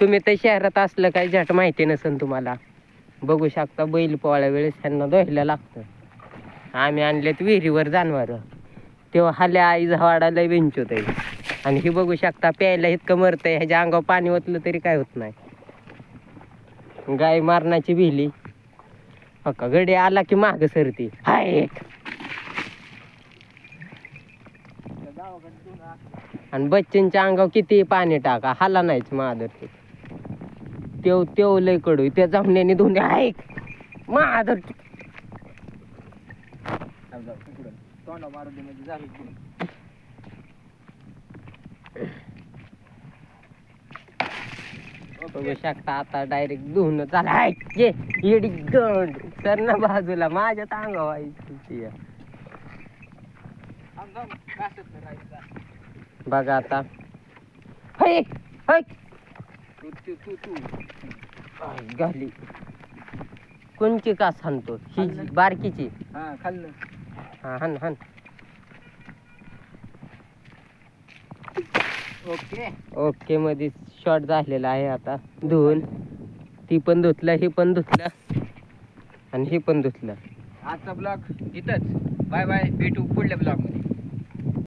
तुम्ही तर शहरात असलं काही झट माहिती नसेल तुम्हाला. बघू शकता बैल पोळ्या वेळेस त्यांना धुवायला लागतं. आम्ही आणलेत विहिरीवर जनावर, तेव्हा हल्या आईचा वाडा लय विंचूत आहे. आणि हे बघू शकता प्यायला इतकं मरतंय, ह्याच्या अंगावर पाणी ओतलं तरी काय होत नाही. गाय मारण्याची भिली का गडी आला की माग सरती. हाय आणि बच्चनच्या अंगावर किती पाणी टाका हाला नाहीच मादर. तेव लय कडू त्या जामण्याने धुणे ऐक मादर. बघू शकता आता डायरेक्ट धुणं झाला. ये येडी गंड सर ना बाजूला माझ्या अंगावर आहे. बघा आता घाली कोणची का सांगतो ही बारकीची. हा हन हन. ओके मध्ये शॉर्ट झालेला आहे. आता धुवून ती पण धुतलं, हे पण धुतलं आणि हे पण धुतलं. आजचा ब्लॉग इथंच. बाय बाय, भेटू पुढल्या ब्लॉग मध्ये.